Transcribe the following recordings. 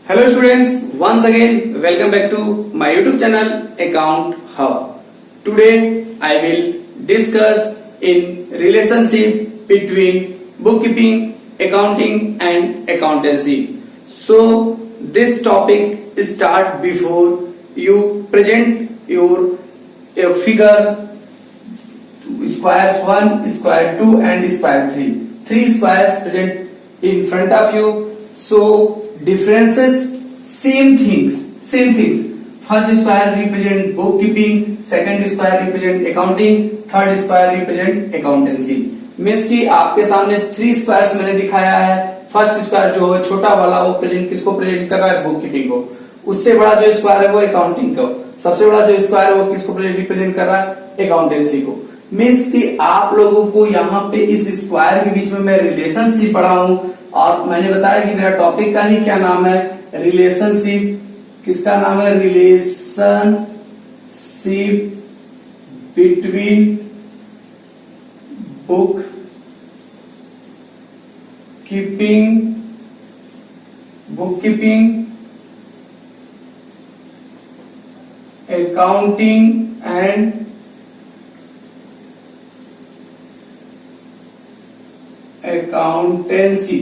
Hello students, once again welcome back to my YouTube channel Account Hub. Today I will discuss in relationship between bookkeeping, accounting and accountancy. So this topic start before you present your figure squares 1, square 2 and square 3. Three squares present in front of you. So differences same things. First square represent bookkeeping, second square represent accounting, third square represent accountancy. Means कि आपके सामने three squares मैंने दिखाया है. First square जो है छोटा वाला वो प्रेजेंट किसको प्रेजेंट कर रहा है? बुककीपिंग को. उससे बड़ा जो स्क्वायर है वो अकाउंटिंग को. सबसे बड़ा जो स्क्वायर है वो किसको रिप्रेजेंट कर रहा है? अकाउंटेंसी को. मीन्स कि आप लोगों को यहाँ पे इस स्क्वायर के बीच में मैं रिलेशनशिप पढ़ा हूं और मैंने बताया कि मेरा टॉपिक का ही क्या नाम है? रिलेशनशिप. किसका नाम है? Relationship between book keeping accounting and accountancy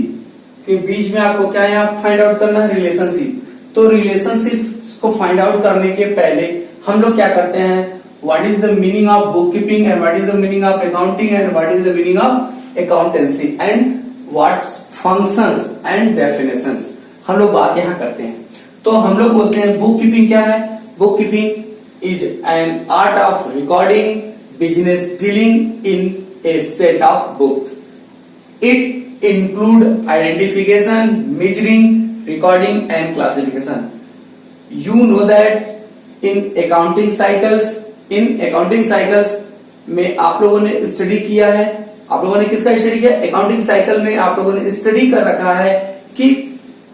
के बीच में आपको क्या यहाँ फाइंड आउट करना है? रिलेशनशिप. तो रिलेशनशिप को फाइंड आउट करने के पहले हम लोग क्या करते हैं? What is the meaning of book keeping and what is the meaning of accounting and what is the meaning of accountancy and what functions and definitions हम लोग बात यहाँ करते हैं. तो हम लोग बोलते हैं बुक कीपिंग क्या है? Book keeping is an art of recording business dealing in A set of books. It include identification, measuring, recording and classification. You know that in accounting cycles में आप लोगों ने स्टडी किया है. आप लोगों ने किसका स्टडी किया? अकाउंटिंग साइकिल में आप लोगों ने स्टडी कर रखा है कि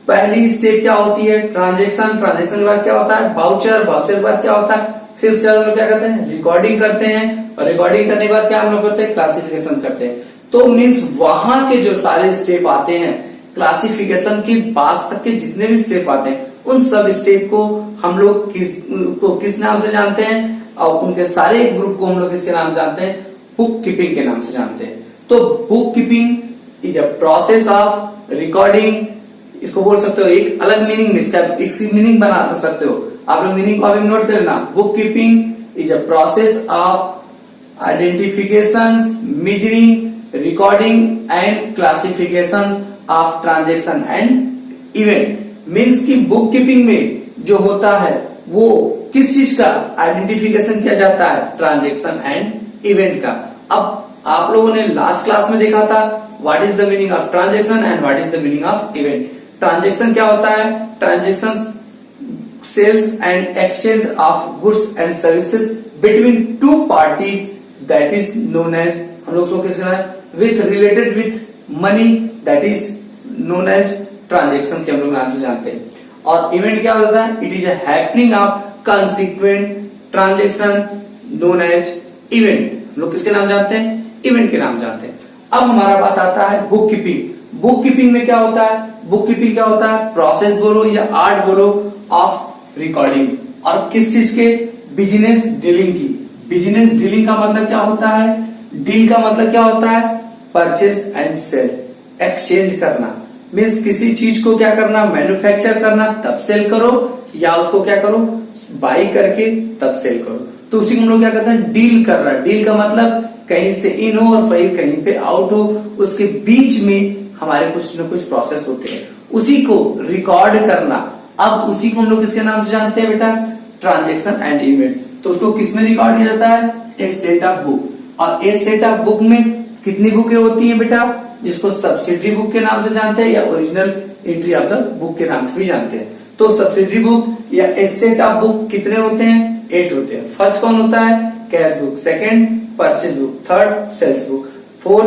पहली स्टेप क्या होती है? ट्रांजेक्शन. ट्रांजेक्शन के बाद क्या होता है? वाउचर. वाउचर के बाद क्या होता है? फिर उसके बाद हम लोग क्या करते हैं? रिकॉर्डिंग करते हैं और रिकॉर्डिंग करने के बाद क्या हम लोग करते हैं? क्लासिफिकेशन करते हैं. तो मीन्स वहां के जो सारे स्टेप आते हैं, क्लासिफिकेशन के पास तक के जितने भी स्टेप आते हैं, उन सब स्टेप को हम लोग किस नाम से जानते हैं? और उनके सारे ग्रुप को हम लोग किसके नाम जानते हैं? बुक कीपिंग के नाम से जानते हैं. तो book keeping is a process of recording. इसको बोल सकते हो एक अलग मीनिंग में, इसकी मीनिंग बना सकते हो. आप लोग मीनिंग को अभी नोट कर लेना. Book keeping is a process of identification, measuring, recording and classification of transaction and event. Means की बुक कीपिंग में जो होता है वो किस चीज का आइडेंटिफिकेशन किया जाता है? ट्रांजेक्शन एंड इवेंट का. अब आप लोगों ने लास्ट क्लास में देखा था what is the meaning of transaction and what is the meaning of event. Transaction क्या होता है? Transaction sales and exchange of goods and services between two parties that is known as, हम लोग उसको किसका है? With related with money that is known as transaction के हम लोग नाम से जानते हैं. और इवेंट क्या होता है? It is a happening of consequent transaction known as event. हम लोग किसके नाम जानते हैं? इवेंट के नाम जानते हैं. अब हमारा बात आता है बुक कीपिंग. बुक कीपिंग में क्या होता है? बुक कीपिंग क्या होता है? प्रोसेस बोलो या आर्ट बोलो ऑफ रिकॉर्डिंग. और किस चीज के? बिजनेस डीलिंग की. बिजनेस डीलिंग का मतलब क्या होता है? डील का मतलब क्या होता है? परचेज एंड सेल, एक्सचेंज करना. मीन्स किसी चीज को क्या करना? मैन्युफैक्चर करना तब सेल करो, या उसको क्या करो? बाई करके तब सेल करो. तो उसी को हम लोग क्या कहते हैं? डील कर रहा है. डील का मतलब कहीं से इन हो और कहीं पे आउट हो, उसके बीच में हमारे कुछ न कुछ प्रोसेस होते हैं, उसी को रिकॉर्ड करना. अब उसी को हम लोग किसके नाम से जानते हैं बेटा? Transaction and event. तो उसको किसमें रिकॉर्ड किया जाता है? ए सेट ऑफ बुक. और ए सेट ऑफ बुक में कितनी बुकें होती हैं बेटा? जिसको सब्सिडरी बुक के नाम से जानते हैं या original entry of the book के नाम से भी जानते हैं. तो सब्सिडरी बुक या ए सेट ऑफ बुक कितने होते हैं? 8 होते हैं. फर्स्ट कौन होता है? Cash book. Second purchase book. Third sales book. Fourth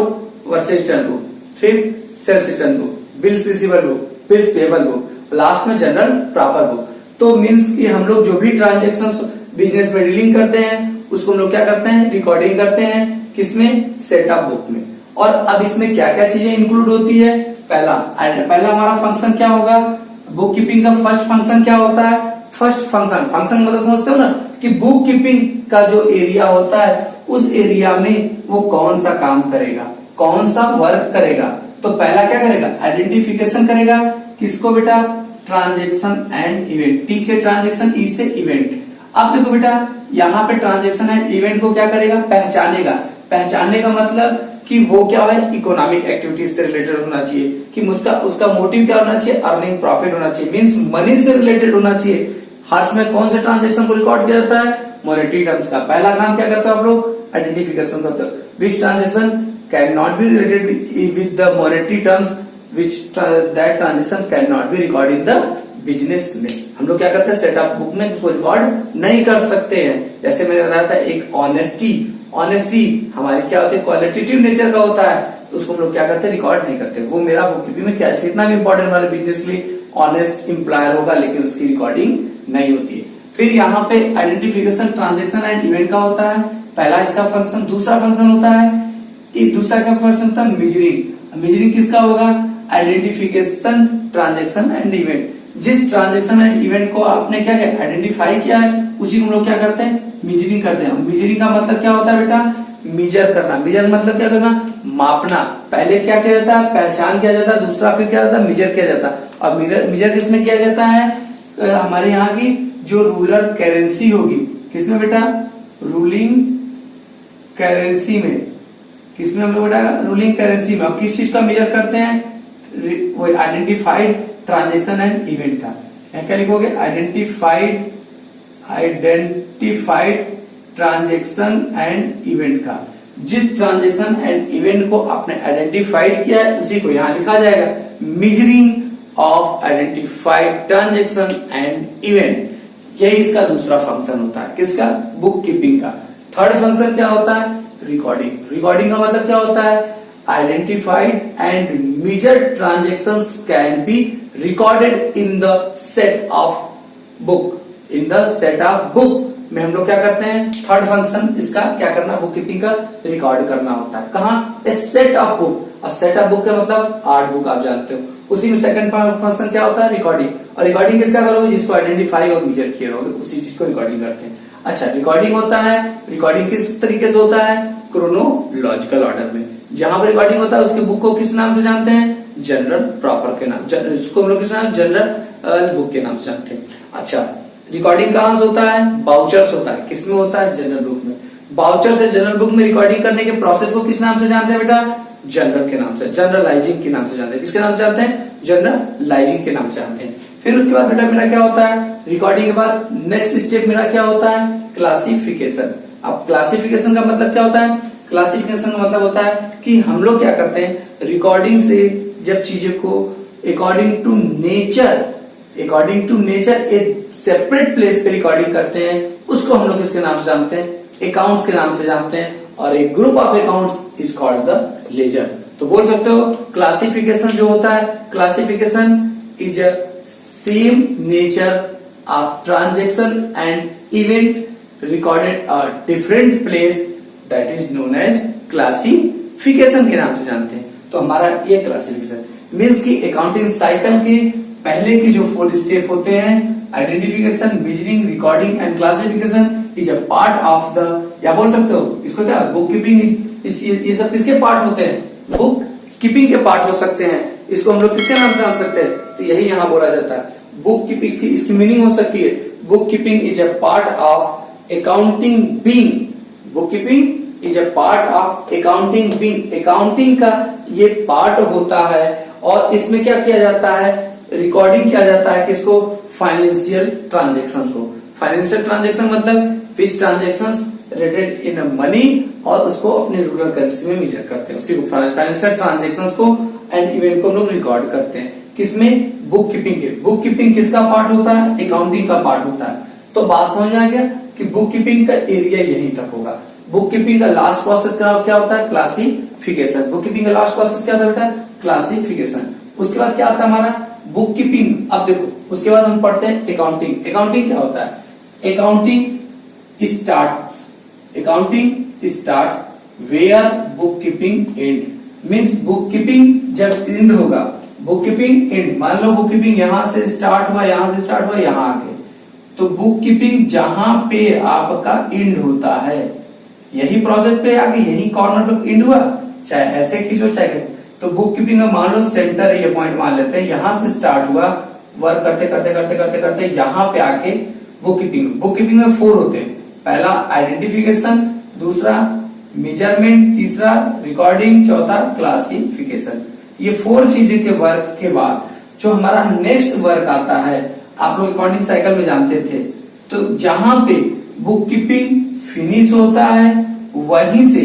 purchase return book. Fifth sales return book. Bills receivable book. Bills payable book. Last में जनरल प्रॉपर बुक. तो मीन्स कि हम लोग जो भी ट्रांजेक्शन बिजनेस में डीलिंग करते हैं उसको हम लोग क्या करते हैं? रिकॉर्डिंग करते हैं. किसमें? सेट ऑफ बुक में. और अब इसमें क्या क्या चीजें इंक्लूड होती है? पहला हमारा फंक्शन क्या होगा? बुक कीपिंग का फर्स्ट फंक्शन क्या होता है? फर्स्ट फंक्शन मतलब समझते हो ना कि बुक कीपिंग का जो एरिया होता है उस एरिया में वो कौन सा काम करेगा, कौन सा वर्क करेगा। तो पहला क्या करेगा? आइडेंटिफिकेशन करेगा। किसको बेटा? Transaction and event. टी से ट्रांजेक्शन, ई से इवेंट। अब देखो बेटा यहाँ पे ट्रांजेक्शन एंड इवेंट को क्या करेगा? पहचानेगा। पहचानने का मतलब कि वो क्या है? इकोनॉमिक एक्टिविटीज से रिलेटेड होना चाहिए, कि उसका मोटिव क्या होना चाहिए? अर्निंग प्रॉफिट होना चाहिए, मींस मनी से रिलेटेड होना चाहिए। हाथ में कौन से ट्रांजेक्शन को रिकॉर्ड किया जाता है? मॉनेटरी टर्म्स का। पहला काम क्या करते हो आप लोग? आइडेंटिफिकेशन करते हो। Which transaction can not be related with the monetary terms, which that transaction can not be record in the business में। हम लोग क्या करते हैं? सेटअप बुक में उसको रिकॉर्ड नहीं कर सकते हैं। जैसे मैंने बताया था एक ऑनेस्टी हमारी क्या होती है? क्वालिटेटिव नेचर का होता है, तो उसको हम लोग क्या करते हैं? रिकॉर्ड नहीं करते। वो मेरा बुक कीपिंग में क्या है? इतना भी इंपॉर्टेंट हमारे बिजनेस के लिए ऑनेस्ट एम्प्लॉयर होगा, लेकिन उसकी रिकॉर्डिंग नहीं होती है। फिर यहाँ पे आइडेंटिफिकेशन ट्रांजेक्शन एंड इवेंट का होता है, पहला इसका फंक्शन। दूसरा फंक्शन होता है, दूसरा का फंक्शन होता है मेजरिंग। मेजरिंग किसका होगा? Identification transaction and event. जिस ट्रांजेक्शन एंड इवेंट को आपने क्या किया? आइडेंटिफाई किया है, उसी को हम लोग क्या करते हैं? मेजरिंग करते हैं। मेजरिंग का मतलब क्या होता है बेटा? मेजर करना। मेजर मतलब क्या करना? मापना। पहले क्या किया जाता है? पहचान किया जाता है, दूसरा फिर क्या जाता है? मेजर किया जाता है। और मेजर किसमें किया जाता है? हमारे यहाँ की जो रूलर करेंसी होगी, किसमें बेटा? रूलिंग करेंसी में। किसमें हम लोग बेटा? रूलिंग करेंसी में। और किस चीज का मेजर करते हैं? वो आइडेंटिफाइड ट्रांजेक्शन एंड इवेंट का। यहाँ क्या लिखोगे? आइडेंटिफाइड ट्रांजेक्शन एंड इवेंट का। जिस ट्रांजेक्शन एंड इवेंट को आपने आइडेंटिफाइड किया है उसी को यहाँ लिखा जाएगा। Measuring of identified transaction and event, यही इसका दूसरा फंक्शन होता है। किसका? बुक कीपिंग का। थर्ड फंक्शन क्या होता है? रिकॉर्डिंग। रिकॉर्डिंग का मतलब क्या होता है? Identified and measured transactions can be recorded in the set of book. In the set of book में हम लोग क्या करते हैं? थर्ड फंक्शन इसका क्या करना? बुक कीपिंग का रिकॉर्ड करना होता है। कहाँ? ए सेट ऑफ बुक। और सेट ऑफ बुक का मतलब आर्ट बुक, आप जानते हो। उसी में सेकंड फंक्शन क्या होता है? रिकॉर्डिंग। और रिकॉर्डिंग किसका करोगे? जिसको आइडेंटिफाई और मेजर किए रहोगे, उसी चीज को रिकॉर्डिंग करते हैं। अच्छा, रिकॉर्डिंग होता है। रिकॉर्डिंग किस तरीके से होता है? क्रोनोलॉजिकल ऑर्डर में। जहां पर रिकॉर्डिंग होता है उसके बुक को किस नाम से जानते हैं? जनरल प्रॉपर के नाम। उसको हम लोग किस नाम? जनरल बुक के नाम से जानते हैं। अच्छा, रिकॉर्डिंग कहां से होता है? बाउचर्स होता है। किसमें होता है? जनरल बुक में। बाउचर से जनरल बुक में रिकॉर्डिंग करने के प्रोसेस को किस नाम से जानते हैं बेटा? जनरल के नाम से, जनरलाइजिंग के नाम से जानते हैं। किसके नाम से जानते हैं? जनरलाइजिंग के नाम से जानते हैं। फिर उसके बाद बेटा मेरा क्या होता है? रिकॉर्डिंग के बाद नेक्स्ट स्टेप मेरा क्या होता है? क्लासिफिकेशन। अब क्लासिफिकेशन का मतलब क्या होता है? क्लासिफिकेशन का मतलब होता है कि हम लोग क्या करते हैं? रिकॉर्डिंग से जब चीजों को अकॉर्डिंग टू नेचर एक सेपरेट प्लेस पे रिकॉर्डिंग करते हैं, उसको हम लोग किसके नाम से जानते हैं? अकाउंट्स के नाम से जानते हैं। और एक group of accounts is called the ledger. तो बोल सकते हो क्लासिफिकेशन जो होता है, classification is a same nature of transaction and event recorded a different place, that is known as classification के नाम से जानते हैं। तो हमारा ये क्लासिफिकेशन मीन्स की अकाउंटिंग साइकिल के पहले के जो 4 स्टेप होते हैं, identification, measuring, recording and classification is a part of the, या बोल सकते हो इसको क्या? Book keeping. ये सब किसके पार्ट होते हैं? बुक कीपिंग के पार्ट हो सकते हैं। इसको हम लोग किसके नाम से जान सकते हैं? तो यही यहाँ बोला जाता है बुक कीपिंग की। इसकी मीनिंग हो सकती है book keeping is a part of accounting being. Book keeping is a part of accounting being. Accounting का ये पार्ट होता है और इसमें क्या किया जाता है? रिकॉर्डिंग किया जाता है किसको? फाइनेंशियल ट्रांजेक्शन को। फाइनेंशियल ट्रांजेक्शन मतलब fix transactions related in money, और उसको अपने रूरल करेंसी में मेजर करते हैं। उसी को फाइनेंशियल ट्रांजेक्शंस को एंड इवेंट को हम लोग रिकॉर्ड करते हैं। किसमें? बुक कीपिंग के। बुक कीपिंग किसका पार्ट होता है? अकाउंटिंग का पार्ट होता है। तो बात समझ आ गया कि बुक कीपिंग का एरिया यहीं तक होगा। बुक कीपिंग का लास्ट प्रोसेस क्या होता है? क्लासिफिकेशन। बुक कीपिंग का लास्ट प्रोसेस क्या था बेटा? क्लासिफिकेशन। उसके बाद क्या आता है हमारा? Book keeping. अब देखो उसके बाद हम पढ़ते हैं अकाउंटिंग। अकाउंटिंग क्या होता है? Accounting starts where book keeping end. Means book keeping जब एंड होगा, बुक कीपिंग एंड, मान लो बुक कीपिंग यहां से स्टार्ट हुआ, यहां से स्टार्ट हुआ, यहां आ गए, तो बुक कीपिंग जहां पे आपका एंड होता है, यही प्रोसेस पे आके यही कॉर्नर पे एंड हुआ, चाहे ऐसे खींचो चाहे कैसे, तो बुक कीपिंग का मान लो सेंटर ये पॉइंट मान लेते हैं, यहां से स्टार्ट हुआ, वर्क करते करते करते करते करते यहां पे आके बुक कीपिंग में 4 होते हैं। पहला आइडेंटिफिकेशन, दूसरा मेजरमेंट, तीसरा रिकॉर्डिंग, चौथा क्लासिफिकेशन। ये 4 चीजें के वर्क के बाद जो हमारा नेक्स्ट वर्क आता है, आप लोग अकाउंटिंग साइकिल में जानते थे, तो जहां पे बुक कीपिंग फिनिश होता है वहीं से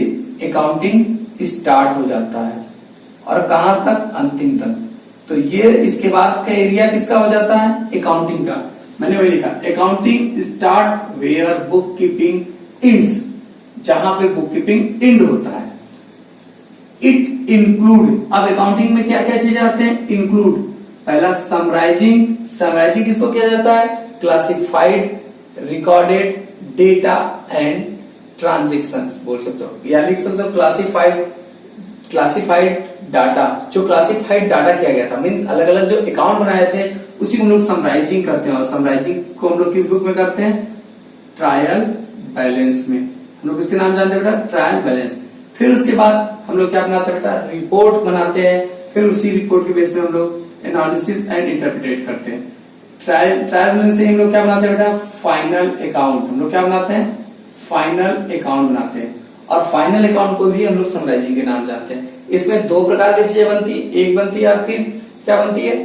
अकाउंटिंग स्टार्ट हो जाता है, और कहां तक, अंतिम तक। तो ये इसके बाद का एरिया किसका हो जाता है, अकाउंटिंग का। मैंने वही लिखा, accounting start where book keeping ends, जहां पे बुक कीपिंग एंड होता है। इट इंक्लूड, अब अकाउंटिंग में क्या क्या चीजें आते हैं, इंक्लूड, पहला समराइजिंग, समराइजिंग किसको किया जाता है, classified, recorded, data and transactions बोल सकते हो, या लिख सकते हो क्लासिफाइड डाटा। जो क्लासिफाइड डाटा किया गया था, मीन्स अलग अलग जो अकाउंट बनाए थे उसी को हम लोग समराइजिंग करते हैं, और समराइजिंग को हम लोग किस बुक में करते हैं, ट्रायल बैलेंस में। हम लोग किसके नाम जानते हैं बेटा, ट्रायल बैलेंस। फिर उसके बाद हम लोग क्या बनाते हैं बेटा, रिपोर्ट बनाते हैं, फिर उसी रिपोर्ट के बेस पे हम लोग एनालिसिस एंड इंटरप्रिटेट करते हैं। ट्रायल बैलेंस से हम लोग क्या बनाते हैं बेटा, फाइनल अकाउंट। हम लोग क्या बनाते हैं, फाइनल अकाउंट बनाते हैं, और फाइनल अकाउंट को भी हम लोग समराइजिंग के नाम जानते हैं। इसमें 2 प्रकार की चीजें बनती है, एक बनती है आपकी क्या बनती है,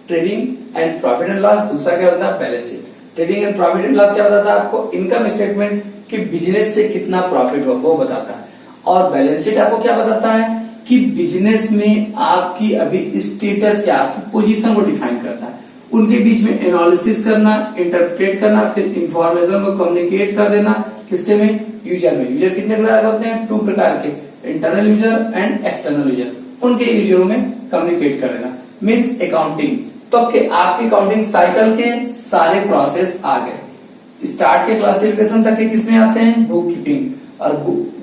trading and profit and loss, दूसरा क्या बनता है, balance sheet. Trading and profit and loss क्या बताता है आपको, इनकम स्टेटमेंट कि बिजनेस से कितना प्रॉफिट हुआ वो बताता है, और बैलेंस शीट आपको क्या बताता है कि बिजनेस में आपकी अभी स्टेटस क्या, आपकी पोजीशन को डिफाइन करता है। उनके बीच में एनालिसिस करना, इंटरप्रेट करना, फिर इंफॉर्मेशन को कम्युनिकेट कर देना, किसके में, यूजर में। यूजर कितने प्रकार के होते हैं, 2 प्रकार के, internal user and external user, उनके यूजरों में कम्युनिकेट कर देना, मीन्स अकाउंटिंग। तो आपकी अकाउंटिंग साइकिल के सारे प्रोसेस आ गए। स्टार्ट के क्लासिफिकेशन तक के किसमें आते हैं, बुक कीपिंग, और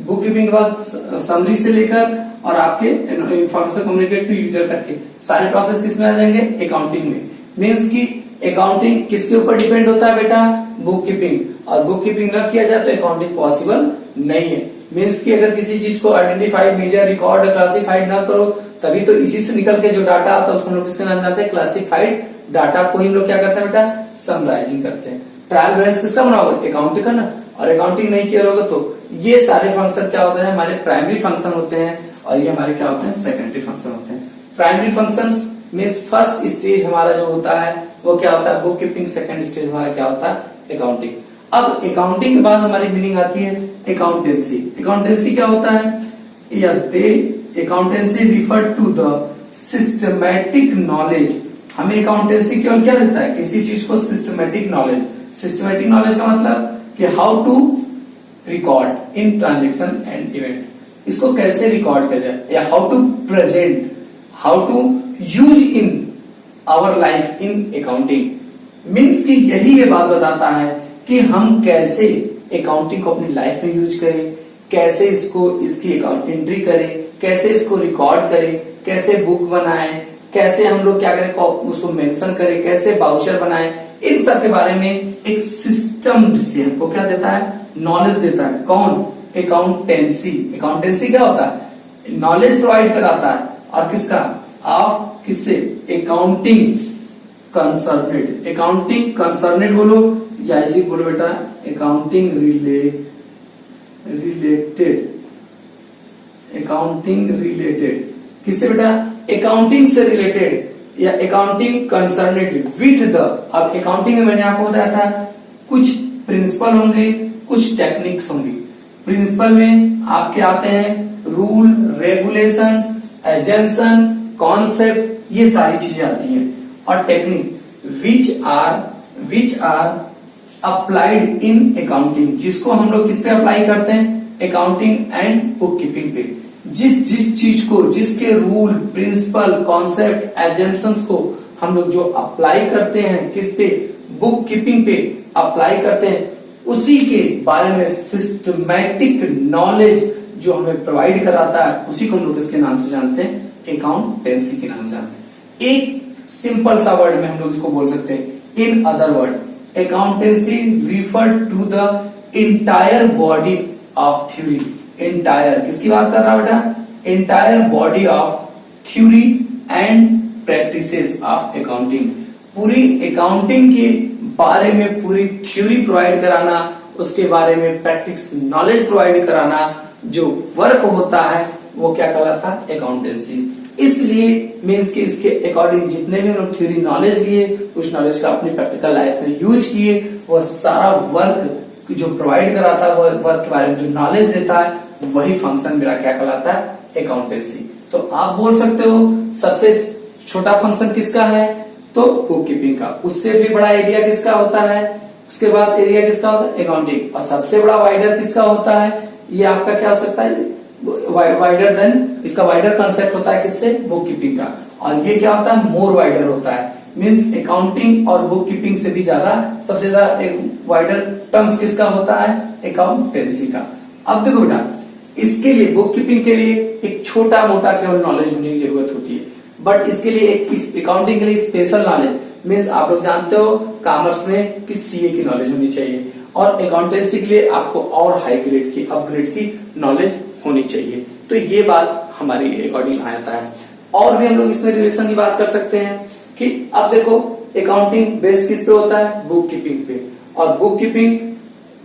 बुक कीपिंग के बाद समरी से लेकर और आपके इंफॉर्मेशन कम्युनिकेट टू यूजर तक के सारे प्रोसेस किसमें आ जाएंगे, अकाउंटिंग में। मीन्स की अकाउंटिंग किसके ऊपर डिपेंड होता है बेटा, बुक कीपिंग, और बुक कीपिंग न किया जाए तो अकाउंटिंग पॉसिबल नहीं है। मीन्स की अगर किसी चीज को आइडेंटिफाइड, मेजर, रिकॉर्ड, क्लासिफाइड ना करो, तभी तो इसी से निकल के जो डाटा आता है उसको हम लोग किसके नाम जानते हैं, क्लासिफाइड डाटा को ही हम लोग क्या करते हैं बेटा, समराइजिंग करते हैं। ट्रायल बैलेंस किसका बना होगा, अकाउंटिंग का ना, और अकाउंटिंग नहीं किया होगा तो ये सारे फंक्शन क्या होते हैं, हमारे प्राइमरी फंक्शन होते हैं, और ये हमारे क्या होते हैं, सेकेंडरी फंक्शन होते हैं। प्राइमरी फंक्शंस में फर्स्ट स्टेज हमारा जो होता है वो क्या होता है, बुक कीपिंग। सेकेंड स्टेज हमारा क्या होता है, अकाउंटिंग। अब अकाउंटिंग के बाद हमारी मीनिंग आती है अकाउंटेंसी। अकाउंटेंसी क्या होता है, या they accountancy refer to the systematic knowledge. हमें अकाउंटेंसी केवल क्या देता है, किसी चीज को सिस्टमैटिक नॉलेज। सिस्टमैटिक नॉलेज का मतलब कि how to record in transaction and event, इसको कैसे रिकॉर्ड किया जाए, या how to present, how to use in our life in accounting. Means कि यही ये बात बताता है कि हम कैसे अकाउंटिंग को अपनी लाइफ में यूज करें, कैसे इसको इसकी अकाउंट एंट्री करें, कैसे इसको रिकॉर्ड करें, कैसे बुक बनाएं, कैसे हम लोग क्या करें उसको मेंशन करें, कैसे बाउचर बनाएं। इन सब के बारे में एक सिस्टम से हमको क्या देता है, नॉलेज देता है। कौन, अकाउंटेंसी। अकाउंटेंसी क्या होता है, नॉलेज प्रोवाइड कराता है, और किसका, ऑफ किससे, अकाउंटिंग कंसर्नेड। अकाउंटिंग कंसर्नेड बोलो या ऐसे बोलो बेटा, अकाउंटिंग रिलेटेड। अकाउंटिंग रिलेटेड किससे बेटा, अकाउंटिंग से रिलेटेड, या अकाउंटिंग कंसर्नेड विथ द। अब अकाउंटिंग में मैंने आपको बताया था कुछ प्रिंसिपल होंगे, कुछ टेक्निक्स होंगी। प्रिंसिपल में आपके आते हैं रूल, रेगुलेशंस, एजम्पशन, कॉन्सेप्ट, ये सारी चीजें आती हैं। और technique which are applied in accounting, जिसको हम लोग किस पे अप्लाई करते हैं, अकाउंटिंग एंड बुक कीपिंग पे। जिस चीज को, जिसके रूल, प्रिंसिपल, कॉन्सेप्ट, एजम्पशंस को हम लोग जो अप्लाई करते हैं किस पे, बुक कीपिंग पे अप्लाई करते हैं, उसी के बारे में सिस्टमैटिक नॉलेज जो हमें प्रोवाइड कराता है, उसी को हम लोग किसके नाम से जानते हैं, अकाउंटेंसी के नाम से जानते हैं। एक सिंपल सा वर्ड में हम लोग इसको बोल सकते हैं, in other word accountancy refer to the entire body of theory. Entire किसकी बात कर रहा है बेटा? Entire body of theory and practices of accounting. पूरी अकाउंटिंग के बारे में पूरी थ्योरी प्रोवाइड कराना, उसके बारे में प्रैक्टिस नॉलेज प्रोवाइड कराना, जो वर्क होता है वो क्या कहलाता है? अकाउंटेंसी। इसलिए मीन्स कि इसके अकॉर्डिंग जितने भी हम लोग थ्योरी नॉलेज लिए, उस नॉलेज का अपनी प्रैक्टिकल लाइफ में यूज किए, वो सारा वर्क जो प्रोवाइड कराता है, वो वर्क के बारे में जो नॉलेज देता है, वही फंक्शन मेरा क्या कहलाता है? अकाउंटेंसी। तो आप बोल सकते हो सबसे छोटा फंक्शन किसका है? तो बुक कीपिंग का। उससे भी बड़ा एरिया किसका होता है? उसके बाद एरिया किसका होता है? अकाउंटिंग। और सबसे बड़ा वाइडर किसका होता है? ये आपका क्या हो सकता है? वाइडर देन, इसका वाइडर कंसेप्ट होता है किससे? बुक कीपिंग का। और ये क्या होता है? मोर वाइडर होता है। मीन्स अकाउंटिंग और बुक कीपिंग से भी ज्यादा, सबसे ज्यादा एक वाइडर टर्म्स किसका होता है? अकाउंटेंसी का। अब देखो बेटा, इसके लिए बुक कीपिंग के लिए एक छोटा मोटा केवल नॉलेज होने की जरूरत होती है, बट इसके लिए एक अकाउंटिंग के लिए स्पेशल नॉलेज मीन्स आप लोग जानते हो कॉमर्स में कि सीए की नॉलेज होनी चाहिए, और अकाउंटेंसी के लिए आपको और हाई ग्रेड की, अपग्रेड की नॉलेज होनी चाहिए। तो ये बात हमारी अकॉर्डिंग आ जाता है। और भी हम लोग इसमें रिलेशन की बात कर सकते हैं कि अब देखो अकाउंटिंग बेस्ड किस पे होता है? बुक कीपिंग पे। और बुक कीपिंग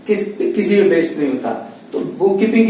किसी पे बेस्ड नहीं होता। तो बुक कीपिंग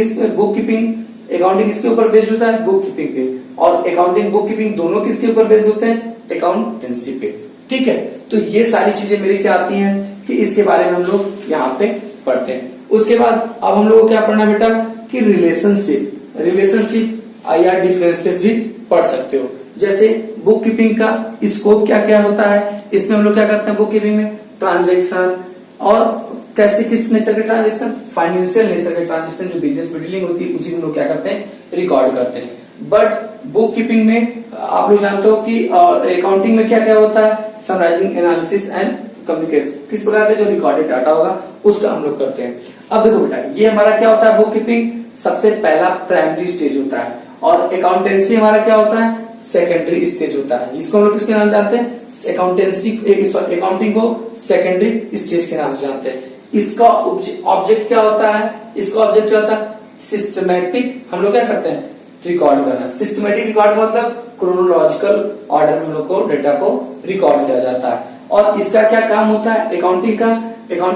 अकाउंटिंग किसके ऊपर बेस्ड होता है? बुक कीपिंग पे। और अकाउंटिंग बुक कीपिंग दोनों किसके ऊपर बेस्ड होते हैं? अकाउंटेंसी पे। ठीक है, तो ये सारी चीजें मेरी क्या आती हैं कि इसके बारे में हम लोग यहाँ पे पढ़ते हैं। उसके बाद अब हम लोग को क्या पढ़ना बेटा कि रिलेशनशिप या डिफरेंसेस भी पढ़ सकते हो। जैसे बुक कीपिंग का स्कोप क्या क्या होता है, इसमें हम लोग क्या करते हैं बुक कीपिंग में? ट्रांजेक्शन, और कैसे किस नेचर के ट्रांजेक्शन? फाइनेंशियल नेचर के ट्रांजेक्शन, जो बिजनेस में डीलिंग होती है उसी में लोग क्या करते हैं? रिकॉर्ड करते हैं। बट बुक कीपिंग में आप लोग जानते हो कि अकाउंटिंग में क्या क्या होता है? Summarising, analysis and communication. किस प्रकार का जो रिकॉर्डेड डाटा होगा उसका हम लोग करते हैं। अब देखो बेटा, ये हमारा क्या होता है? बुक कीपिंग सबसे पहला प्राइमरी स्टेज होता है, और अकाउंटेंसी हमारा क्या होता है? सेकेंडरी स्टेज होता है। इसको हम लोग किसके नाम जानते हैं? अकाउंटिंग को सेकेंडरी स्टेज के नाम से जानते हैं। इसका ऑब्जेक्ट क्या होता है? इसका ऑब्जेक्ट क्या होता है? सिस्टमैटिक, हम लोग क्या करते हैं? रिकॉर्ड करना। सिस्टमैटिक रिकॉर्ड मतलब क्रोनोलॉजिकल ऑर्डर में हम लोग को डेटा को रिकॉर्ड किया जाता है। और इसका क्या काम होता है? अकाउंटिंग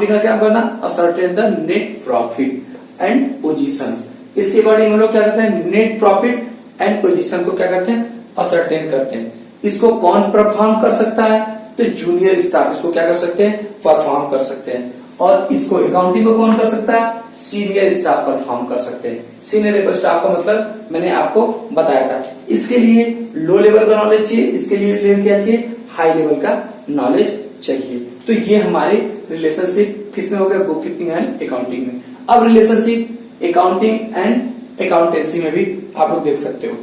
का क्या करना? Ascertain the net profit and positions. इसके अकॉर्डिंग हम लोग क्या करते हैं? नेट प्रॉफिट एंड पोजीशन को क्या करते हैं? असर्टेन करते हैं। इसको कौन परफॉर्म कर सकता है? तो जूनियर स्टाफ इसको क्या कर सकते हैं? परफॉर्म कर सकते हैं। और इसको अकाउंटिंग को कौन कर सकता है? सीनियर स्टाफ परफॉर्म कर सकते हैं। सीनियर स्टाफ का मतलब मैंने आपको बताया था। इसके लिए लो लेवल का नॉलेज चाहिए, इसके लिए क्या चाहिए? हाई लेवल का नॉलेज चाहिए। तो ये हमारे रिलेशनशिप किसमें हो गया? बुक कीपिंग एंड अकाउंटिंग में। अब रिलेशनशिप अकाउंटिंग एंड अकाउंटेंसी में भी आप लोग देख सकते हो।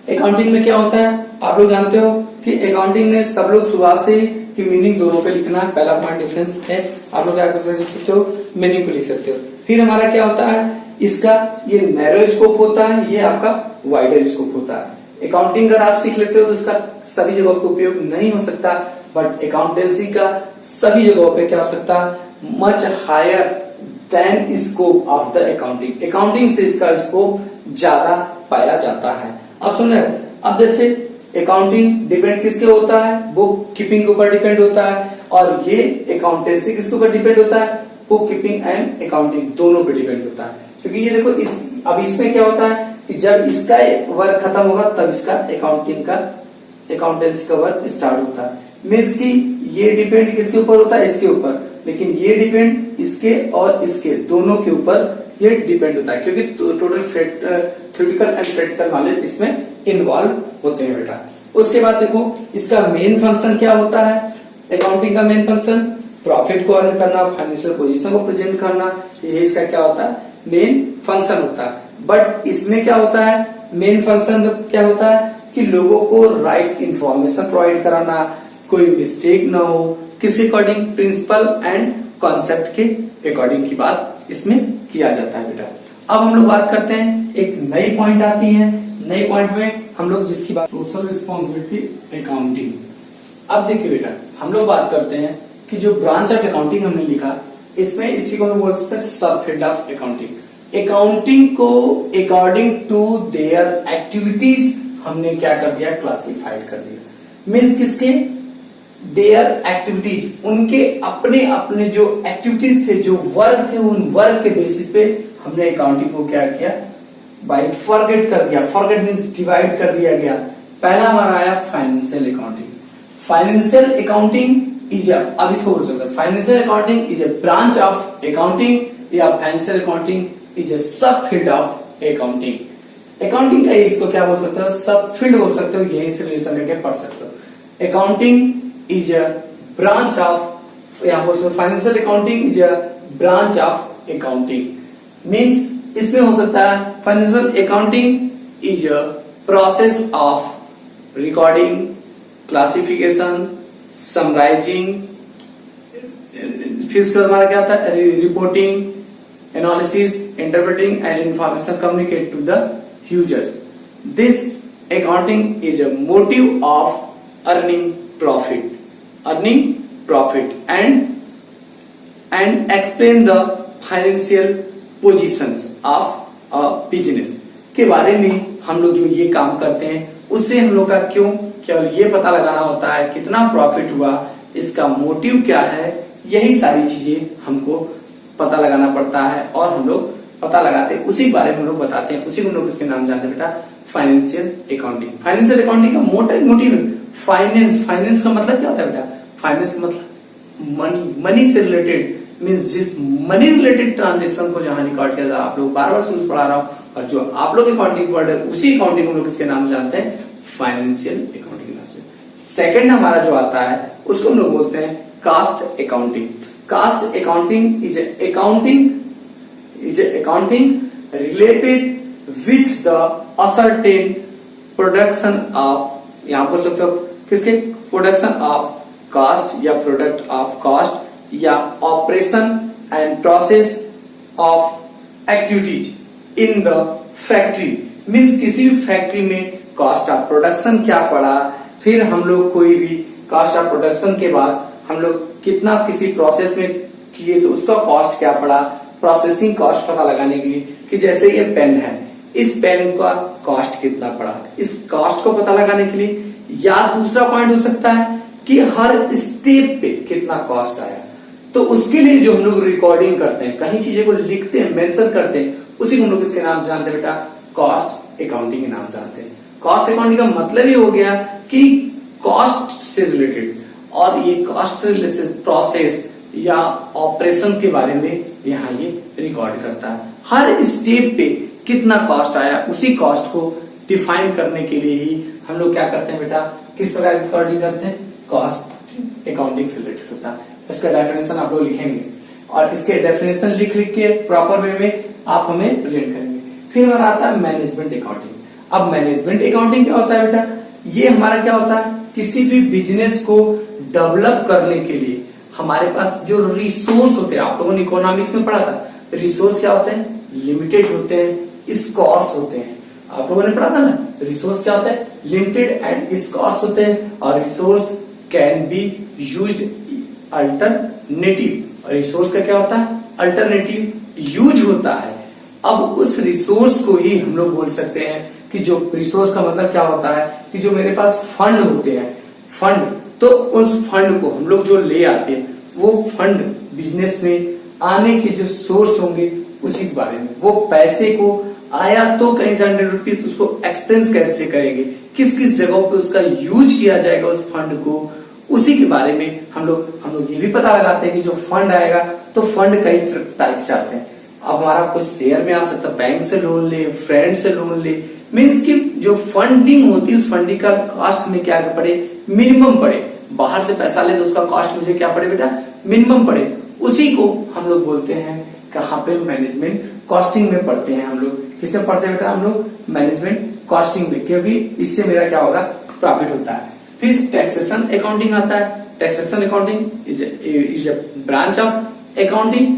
अकाउंटिंग में क्या होता है? आप लोग जानते हो कि अकाउंटिंग में सब लोग शुरुआत से कि मीनिंग दोनों पे लिखना है। पहला पॉइंट डिफरेंस है, आप लोग क्या कर सकते हो? मीनिंग को लिख सकते हो। फिर हमारा क्या होता है? इसका ये नैरो स्कोप होता है, ये आपका वाइडर स्कोप होता है। अकाउंटिंग अगर आप सीख लेते हो तो उसका सभी जगहों पे उपयोग नहीं हो सकता, बट अकाउंटेंसी का सभी जगहों पे क्या हो सकता है? Much higher than scope of the accounting. Accounting से इसका स्कोप ज्यादा पाया जाता है। अब सुन रहे, अब जैसे अकाउंटिंग डिपेंड किसके होता है? बुक कीपिंग के ऊपर डिपेंड होता है, और ये अकाउंटेंसी किसके ऊपर डिपेंड होता है? बुक कीपिंग एंड अकाउंटिंग दोनों पे डिपेंड होता है। क्योंकि ये देखो अब इसमें क्या होता है कि जब इसका वर्क खत्म होगा तब इसका अकाउंटेंसी का वर्क स्टार्ट होता है। मीन्स की ये डिपेंड किसके ऊपर होता है? इसके ऊपर, लेकिन ये डिपेंड इसके और इसके दोनों के ऊपर ये डिपेंड होता है, क्योंकि total theoretical and practical knowledge इसमें इन्वॉल्व होते हैं बेटा। उसके बाद देखो इसका मेन फंक्शन क्या होता है? अकाउंटिंग का मेन फंक्शन प्रॉफिट को अर्न करना, फाइनेंशियल पोजीशन को प्रेजेंट करना, ये इसका क्या होता है? मेन फंक्शन होता है। बट इसमें क्या होता है? मेन फंक्शन क्या होता है कि लोगों को राइट इंफॉर्मेशन प्रोवाइड कराना, कोई मिस्टेक ना हो, किसी अकॉर्डिंग प्रिंसिपल एंड कॉन्सेप्ट के अकॉर्डिंग की बात इसमें किया जाता है बेटा। अब हम लोग बात करते हैं, एक नई पॉइंट आती है। नई पॉइंट में हम लोग जिसकी बात सोशल रिस्पॉन्सिबिलिटी अकाउंटिंग। अब देखिए बेटा, हम लोग बात करते हैं कि जो ब्रांच ऑफ अकाउंटिंग हमने लिखा, इसमें इसी को हम बोल सकते हैं सब फील्ड ऑफ अकाउंटिंग। अकाउंटिंग को अकॉर्डिंग टू देयर एक्टिविटीज हमने क्या कर दिया, क्लासिफाइड कर दिया। मीन्स किसके, देयर एक्टिविटीज, उनके अपने अपने जो एक्टिविटीज थे, जो वर्क थे, उन वर्क के बेसिस पे हमने अकाउंटिंग को क्या किया, बाय फॉरगेट कर दिया। फॉरगेट मीन्स डिवाइड कर दिया गया। पहला हमारा आया financial accounting. Financial accounting is अब इसको बोल सकते हैं financial accounting is a branch of accounting या फाइनेंशियल अकाउंटिंग इज ए सब फील्ड ऑफ अकाउंटिंग। अकाउंटिंग का इसको क्या बोल सकते हो, सब फील्ड बोल सकते हो, यही से रिलेशन करके पढ़ सकते हो। Accounting is a branch of, यहाँ बोल सकते financial accounting is a branch of accounting. Means इसमें हो सकता है financial accounting is a process of recording, classification, summarising, फिर उसके बाद हमारा क्या था, reporting, analysis, interpreting and information communicate to the users. This accounting is a motive of earning profit and explain the financial positions of a business के बारे में हम लोग जो ये काम करते हैं, उससे हम लोग का क्यों केवल ये पता लगाना होता है कितना प्रॉफिट हुआ, इसका मोटिव क्या है, यही सारी चीजें हमको पता लगाना पड़ता है। और हम लोग पता लगाते हैं, उसी बारे में हम लोग बताते हैं, उसी को हम लोग इसके नाम जानते हैं बेटा, फाइनेंशियल अकाउंटिंग। फाइनेंशियल अकाउंटिंग का मोटिव फाइनेंस का मतलब क्या होता है बेटा, फाइनेंस मतलब मनी से रिलेटेड, मीन्स जिस मनी रिलेटेड ट्रांजेक्शन को जहां रिकॉर्ड किया जाए। आप लोग बार बार शुरू पढ़ा रहा हूं, और जो आप लोग अकाउंटिंग वर्ड है उसी अकाउंटिंग हम लोग इसके नाम जानते हैं, फाइनेंशियल अकाउंटिंग नाम से। सेकंड हमारा जो आता है उसको हम लोग बोलते हैं cost accounting. Cost accounting is accounting related with the ascertain production of, यहां बोल सकते हो किसके, प्रोडक्शन ऑफ कास्ट या प्रोडक्ट ऑफ कास्ट या operation and process of activities in the factory. Means किसी भी फैक्ट्री में कॉस्ट ऑफ प्रोडक्शन क्या पड़ा, फिर हम लोग कोई भी कॉस्ट ऑफ प्रोडक्शन के बाद हम लोग कितना किसी प्रोसेस में किए तो उसका कॉस्ट क्या पड़ा, प्रोसेसिंग कॉस्ट पता लगाने के लिए कि जैसे ये पेन है, इस पेन का कॉस्ट कितना पड़ा, इस कॉस्ट को पता लगाने के लिए। या दूसरा पॉइंट हो सकता है कि हर स्टेप पे कितना कॉस्ट आया, तो उसके लिए जो हम लोग रिकॉर्डिंग करते हैं, कहीं चीजें को लिखते हैं, मेंशन करते हैं, उसी को हम लोग इसके नाम जानते हैं बेटा, कॉस्ट अकाउंटिंग के नाम जानते हैं। कॉस्ट अकाउंटिंग का मतलब ही हो गया कि कॉस्ट से रिलेटेड, और ये कॉस्ट से रिलेटेड प्रोसेस या ऑपरेशन के बारे में यहाँ ये रिकॉर्ड करता है। हर स्टेप पे कितना कॉस्ट आया, उसी कॉस्ट को डिफाइन करने के लिए ही हम लोग क्या करते हैं बेटा, किस प्रकार रिकॉर्डिंग करते हैं, कॉस्ट अकाउंटिंग से रिलेटेड होता है। इसका डेफिनेशन आप लोग लिखेंगे, और इसके डेफिनेशन लिख के प्रॉपर वे में आप हमें प्रेजेंट करेंगे। फिर हमारा आता है मैनेजमेंट अकाउंटिंग। अब मैनेजमेंट अकाउंटिंग क्या होता है बेटा, ये हमारा क्या होता है, किसी भी बिजनेस को डेवलप करने के लिए हमारे पास जो रिसोर्स होते हैं, आप लोगों ने इकोनॉमिक्स में पढ़ा था, रिसोर्स क्या होते हैं, लिमिटेड होते हैं, स्कॉर्स होते हैं। आप लोगों ने पढ़ा था ना, रिसोर्स क्या होता है, लिमिटेड एंड स्कॉर्स होते हैं, और resource can be used alternative. Resource का क्या होता है, अल्टरनेटिव यूज होता है। अब उस रिसोर्स को ही हम लोग बोल सकते हैं कि जो रिसोर्स का मतलब क्या होता है कि जो मेरे पास फंड होते हैं, फंड, तो उस फंड को हम लोग जो ले आते हैं, वो फंड बिजनेस में आने के जो सोर्स होंगे उसी के बारे में, वो पैसे को आया तो कहीं से 100 रुपीज, उसको एक्सपेंस कैसे करेंगे, किस किस जगहों पे उसका यूज किया जाएगा उस फंड को, उसी के बारे में हम लोग ये भी पता लगाते हैं कि जो फंड आएगा, तो फंड कई टाइप से आते हैं। अब हमारा कुछ शेयर में आ सकता है, बैंक से लोन ले, फ्रेंड से लोन ले, मीन्स कि जो फंडिंग होती है उस फंडिंग का कॉस्ट में क्या पड़े, मिनिमम पड़े। बाहर से पैसा ले तो उसका कॉस्ट मुझे क्या पड़े बेटा, मिनिमम पड़े। उसी को हम लोग बोलते हैं कहाँ पे, मैनेजमेंट कॉस्टिंग में पढ़ते हैं हम लोग। किसमें पढ़ते हैं बेटा हम लोग, मैनेजमेंट कॉस्टिंग में, क्योंकि इससे मेरा क्या होगा, प्रॉफिट होता है। फिर टैक्सेशन अकाउंटिंग आता है। Taxation accounting is a branch of accounting.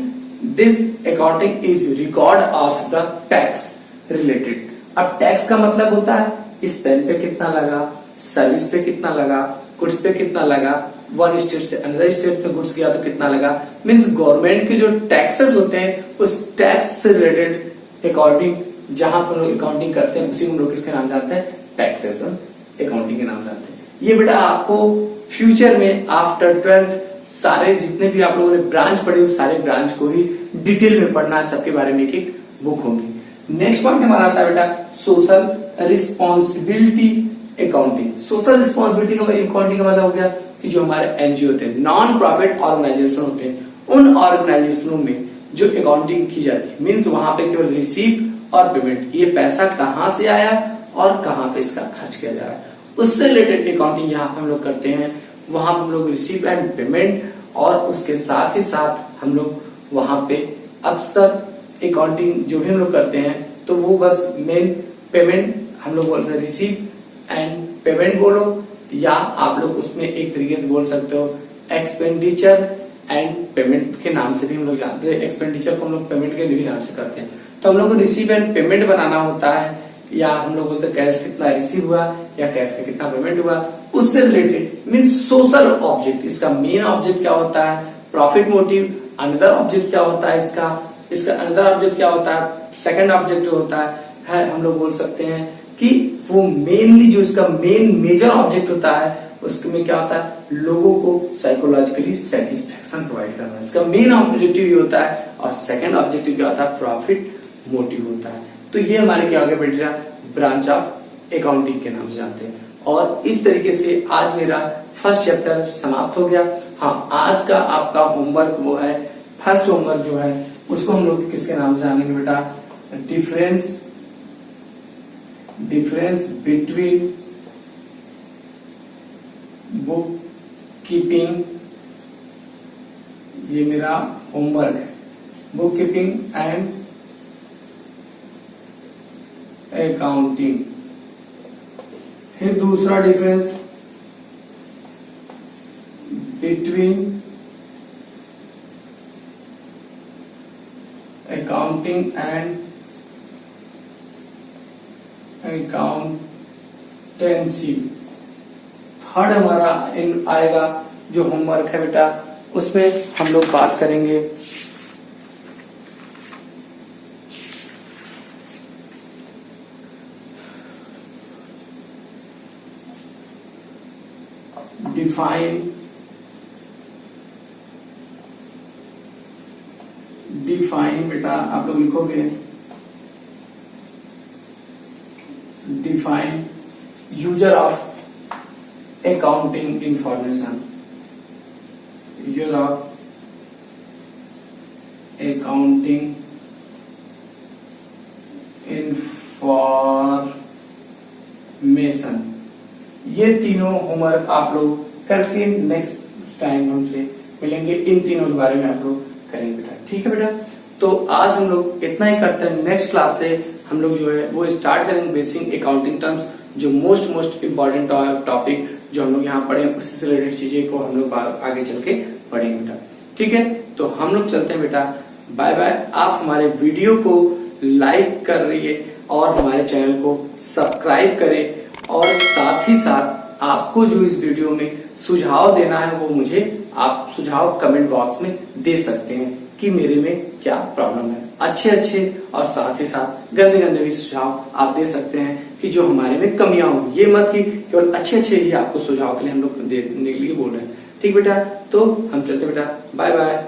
This accounting is record of the tax related. अब टैक्स का मतलब होता है इस पेन पे कितना लगा, सर्विस पे कितना लगा, गुड्स पे कितना लगा, वन स्टेट से अनदर स्टेट में गुड्स गया तो कितना लगा। मीन्स गवर्नमेंट के जो टैक्सेस होते हैं उस टैक्स से रिलेटेड अकाउंटिंग, जहां पर लोग अकाउंटिंग करते हैं उसी को लोग किसके नाम जानते हैं, टैक्सेशन अकाउंटिंग के नाम जानते हैं। ये बेटा आपको फ्यूचर में आफ्टर 12th सारे जितने भी आप लोगों ने ब्रांच पढ़े उस सारे ब्रांच को ही डिटेल में पढ़ना है, सबके बारे में एक बुक होगी। नेक्स्ट पॉइंट हमारा आता है बेटा social responsibility accounting. Social responsibility का अकाउंटिंग का मतलब हो गया कि जो हमारे एनजीओ होते हैं, नॉन प्रॉफिट ऑर्गेनाइजेशन होते हैं, उन ऑर्गेनाइजेशनों में जो अकाउंटिंग की जाती है, मीन्स वहां पे केवल रिसीव और पेमेंट, ये पैसा कहां से आया और कहां पे इसका खर्च किया जा रहा है, उससे रिलेटेड अकाउंटिंग यहाँ पे हम लोग करते हैं। वहां हम लोग रिसीव एंड पेमेंट और उसके साथ ही साथ हम लोग वहां पे अक्सर अकाउंटिंग जो भी हम लोग करते हैं तो वो बस मेन पेमेंट हम लोग बोलते हैं, रिसीव एंड पेमेंट बोलो, या आप लोग उसमें एक तरीके से बोल सकते हो एक्सपेंडिचर एंड पेमेंट के नाम से भी हम लोग जानते हैं। एक्सपेंडिचर को हम लोग पेमेंट के भी नाम से करते हैं। तो हम लोग को रिसीव एंड पेमेंट बनाना होता है, या हम लोग बोलते हैं कैश कितना रिसीव हुआ या कैश में कितना पेमेंट हुआ, उससे रिलेटेड मीन सोशल ऑब्जेक्ट। इसका मेन ऑब्जेक्ट क्या होता है, प्रॉफिट मोटिव। अनदर ऑब्जेक्ट क्या होता है इसका अनदर ऑब्जेक्ट क्या होता है, सेकंड ऑब्जेक्ट जो होता है हम लोग बोल सकते हैं कि वो मेनली जो इसका मेन मेजर ऑब्जेक्ट होता है उसमें क्या होता है, लोगों को साइकोलॉजिकली सेटिस्फेक्शन प्रोवाइड करना। इसका मेन ऑब्जेक्टिव ये होता है, और सेकंड ऑब्जेक्टिव क्या होता है, प्रॉफिट मोटिव होता है। तो ये हमारे क्या आगे बढ़ रहा ब्रांच ऑफ अकाउंटिंग के नाम से जानते हैं। और इस तरीके से आज मेरा फर्स्ट चैप्टर समाप्त हो गया। हाँ, आज का आपका होमवर्क वो है, फर्स्ट होमवर्क जो है उसको हम लोग किसके नाम से जानेंगे बेटा, डिफरेंस बिटवीन बुक कीपिंग, ये मेरा होमवर्क है, बुक कीपिंग एंड अकाउंटिंग। फिर दूसरा difference between accounting and accountancy. Third हमारा आएगा जो होमवर्क है बेटा, उसमें हम लोग बात करेंगे डिफाइन बेटा आप लोग लिखोगे define user of accounting information, user of accounting information. ये तीनों होमवर्क आप लोग करके नेक्स्ट टाइम हमसे मिलेंगे, इन तीनों के बारे में आप लोग करेंगे बेटा, ठीक है बेटा। तो आज हम लोग इतना ही करते हैं। नेक्स्ट क्लास से हम लोग जो है वो स्टार्ट करेंगे बेसिक अकाउंटिंग टर्म्स, जो मोस्ट इम्पोर्टेंट टॉपिक जो हम लोग यहाँ पढ़े उससे से रिलेटेड चीजें को हम लोग आगे चल के पढ़ेंगे बेटा, ठीक है। तो हम लोग चलते हैं बेटा, बाय बाय। आप हमारे वीडियो को लाइक कर रहिए और हमारे चैनल को सब्सक्राइब करें, और साथ ही साथ आपको जो इस वीडियो में सुझाव देना है वो मुझे आप सुझाव कमेंट बॉक्स में दे सकते हैं कि मेरे में क्या प्रॉब्लम है। अच्छे और साथ ही साथ गंदे भी सुझाव आप दे सकते हैं कि जो हमारे में कमियां हो। ये मत कि केवल अच्छे ही आपको सुझाव के लिए हम लोग देने के लिए बोल रहे हैं, ठीक बेटा। तो हम चलते बेटा, बाय बाय।